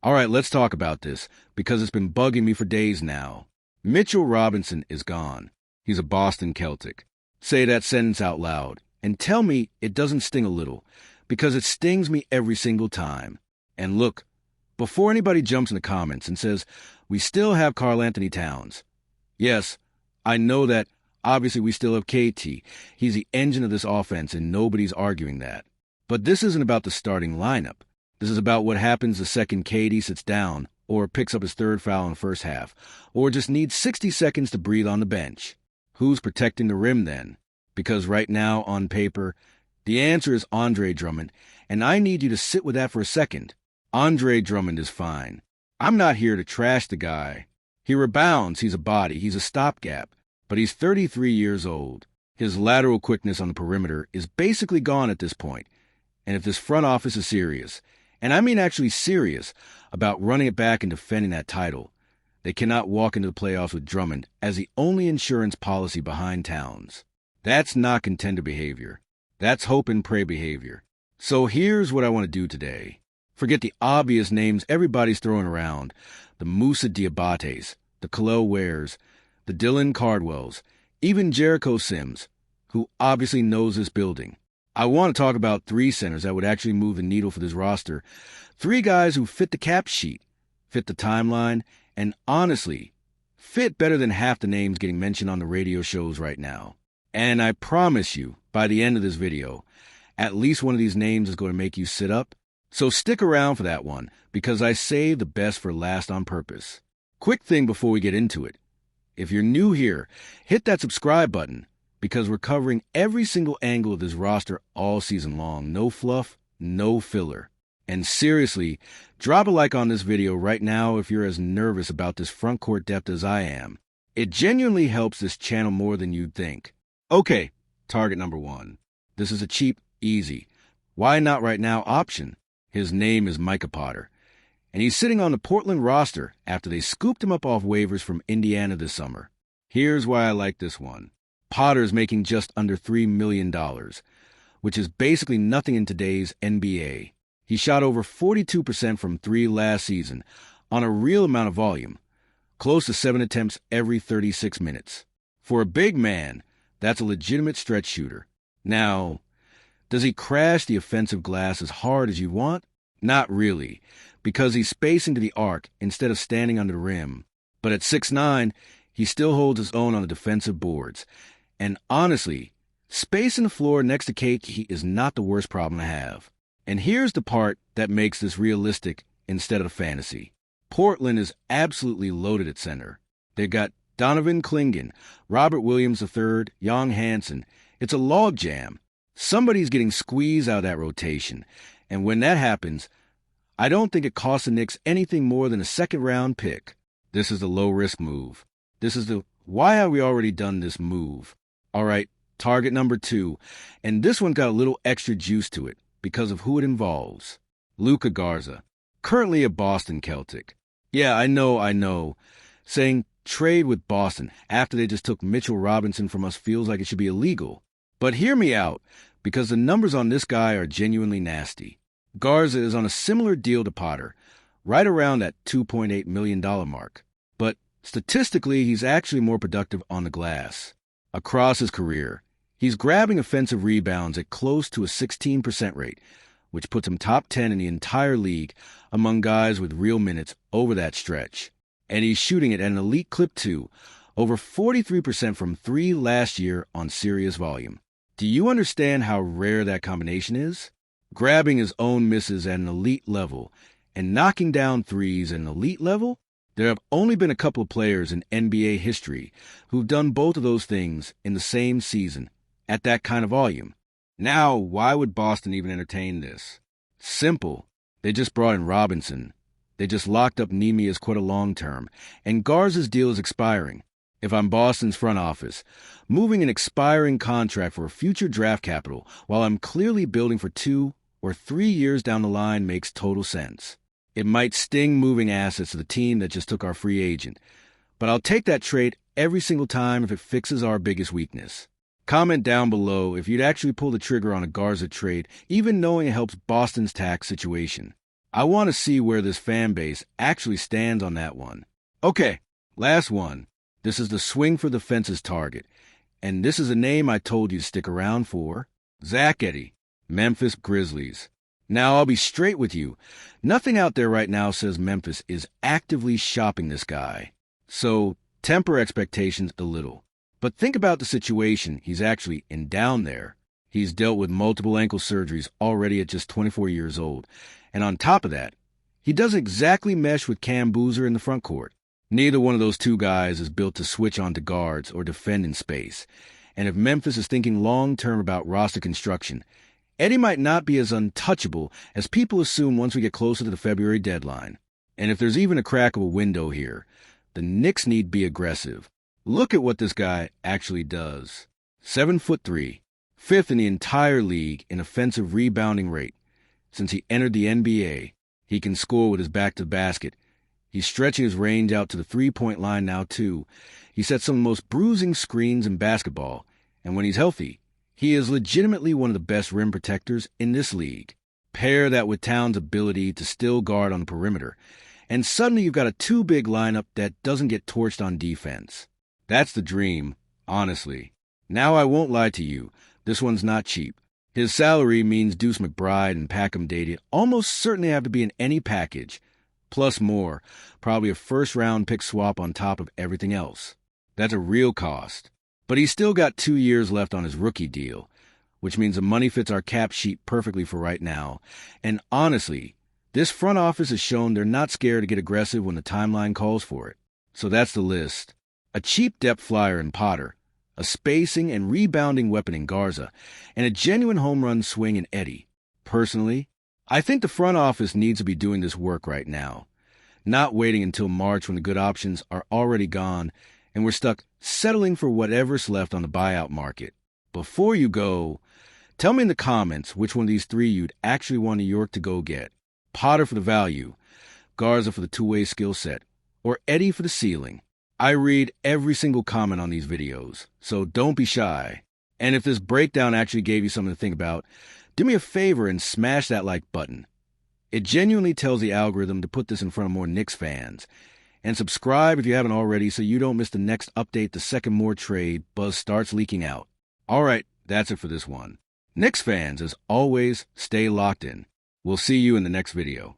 All right, let's talk about this, because it's been bugging me for days now. Mitchell Robinson is gone. He's a Boston Celtic. Say that sentence out loud, and tell me it doesn't sting a little, because it stings me every single time. And look, before anybody jumps in the comments and says, we still have Karl Anthony Towns. Yes, I know that obviously we still have KT. He's the engine of this offense, and nobody's arguing that. But this isn't about the starting lineup. This is about what happens the second KD sits down, or picks up his third foul in the first half, or just needs 60 seconds to breathe on the bench. Who's protecting the rim then? Because right now, on paper, the answer is Andre Drummond, and I need you to sit with that for a second. Andre Drummond is fine. I'm not here to trash the guy. He rebounds, he's a body, he's a stopgap, but he's 33 years old. His lateral quickness on the perimeter is basically gone at this point, and if this front office is serious, and I mean actually serious, about running it back and defending that title, they cannot walk into the playoffs with Drummond as the only insurance policy behind Towns. That's not contender behavior. That's hope and pray behavior. So here's what I want to do today. Forget the obvious names everybody's throwing around, the Moussa Diabates, the Khalil Wares, the Dylan Cardwells, even Jericho Sims, who obviously knows this building. I want to talk about three centers that would actually move the needle for this roster. Three guys who fit the cap sheet, fit the timeline, and honestly, fit better than half the names getting mentioned on the radio shows right now. And I promise you, by the end of this video, at least one of these names is going to make you sit up. So stick around for that one, because I saved the best for last on purpose. Quick thing before we get into it. If you're new here, hit that subscribe button, because we're covering every single angle of this roster all season long. No fluff, no filler. And seriously, drop a like on this video right now if you're as nervous about this front court depth as I am. It genuinely helps this channel more than you'd think. Okay, target number one. This is a cheap, easy, why not right now option. His name is Micah Potter, and he's sitting on the Portland roster after they scooped him up off waivers from Indiana this summer. Here's why I like this one. Potter's making just under $3 million, which is basically nothing in today's NBA. He shot over 42% from three last season on a real amount of volume, close to 7 attempts every 36 minutes. For a big man, that's a legitimate stretch shooter. Now, does he crash the offensive glass as hard as you want? Not really, because he's spacing to the arc instead of standing under the rim. But at 6'9", he still holds his own on the defensive boards. And honestly, spacing the floor next to KT is not the worst problem to have. And here's the part that makes this realistic instead of fantasy. Portland is absolutely loaded at center. They've got Donovan Clingan, Robert Williams III, Young Hansen. It's a logjam. Somebody's getting squeezed out of that rotation. And when that happens, I don't think it costs the Knicks anything more than a second-round pick. This is the low-risk move. This is the why have we already done this move? All right, target number two. And this one got a little extra juice to it because of who it involves. Luka Garza, currently a Boston Celtic. Yeah, I know. Saying trade with Boston after they just took Mitchell Robinson from us feels like it should be illegal. But hear me out, because the numbers on this guy are genuinely nasty. Garza is on a similar deal to Potter, right around that $2.8 million mark. But statistically, he's actually more productive on the glass. Across his career, he's grabbing offensive rebounds at close to a 16% rate, which puts him top 10 in the entire league among guys with real minutes over that stretch. And he's shooting it at an elite clip too, over 43% from three last year on serious volume. Do you understand how rare that combination is? Grabbing his own misses at an elite level and knocking down threes at an elite level? There have only been a couple of players in NBA history who've done both of those things in the same season at that kind of volume. Now, why would Boston even entertain this? Simple. They just brought in Robinson. They just locked up Nemi as quite a long term, and Garza's deal is expiring. If I'm Boston's front office, moving an expiring contract for a future draft capital while I'm clearly building for 2 or 3 years down the line makes total sense. It might sting moving assets to the team that just took our free agent, but I'll take that trade every single time if it fixes our biggest weakness. Comment down below if you'd actually pull the trigger on a Garza trade, even knowing it helps Boston's tax situation. I want to see where this fan base actually stands on that one. Okay, last one. This is the swing for the fences target. And this is a name I told you to stick around for. Zach Edey, Memphis Grizzlies. Now, I'll be straight with you. Nothing out there right now says Memphis is actively shopping this guy. So, temper expectations a little. But think about the situation he's actually in down there. He's dealt with multiple ankle surgeries already at just 24 years old. And on top of that, he doesn't exactly mesh with Cam Boozer in the front court. Neither one of those two guys is built to switch onto guards or defend in space. And if Memphis is thinking long-term about roster construction, Edey might not be as untouchable as people assume once we get closer to the February deadline. And if there's even a crack of a window here, the Knicks need be aggressive. Look at what this guy actually does. 7'3", fifth in the entire league in offensive rebounding rate. Since he entered the NBA, he can score with his back to the basket. He's stretching his range out to the three-point line now, too. He sets some of the most bruising screens in basketball, and when he's healthy, he is legitimately one of the best rim protectors in this league. Pair that with Towns' ability to still guard on the perimeter, and suddenly you've got a two-big lineup that doesn't get torched on defense. That's the dream, honestly. Now I won't lie to you, this one's not cheap. His salary means Deuce McBride and Packham Dady almost certainly have to be in any package, plus more, probably a first-round pick swap on top of everything else. That's a real cost. But he's still got 2 years left on his rookie deal, which means the money fits our cap sheet perfectly for right now. And honestly, this front office has shown they're not scared to get aggressive when the timeline calls for it. So that's the list. A cheap depth flyer in Potter, a spacing and rebounding weapon in Garza, and a genuine home run swing in Edey. Personally, I think the front office needs to be doing this work right now, not waiting until March when the good options are already gone and we're stuck settling for whatever's left on the buyout market. Before you go, tell me in the comments which one of these three you'd actually want New York to go get. Potter for the value, Garza for the two-way skill set, or Edey for the ceiling. I read every single comment on these videos, so don't be shy. And if this breakdown actually gave you something to think about, do me a favor and smash that like button. It genuinely tells the algorithm to put this in front of more Knicks fans. And subscribe if you haven't already so you don't miss the next update the second more trade buzz starts leaking out. All right, that's it for this one. Knicks fans, as always, stay locked in. We'll see you in the next video.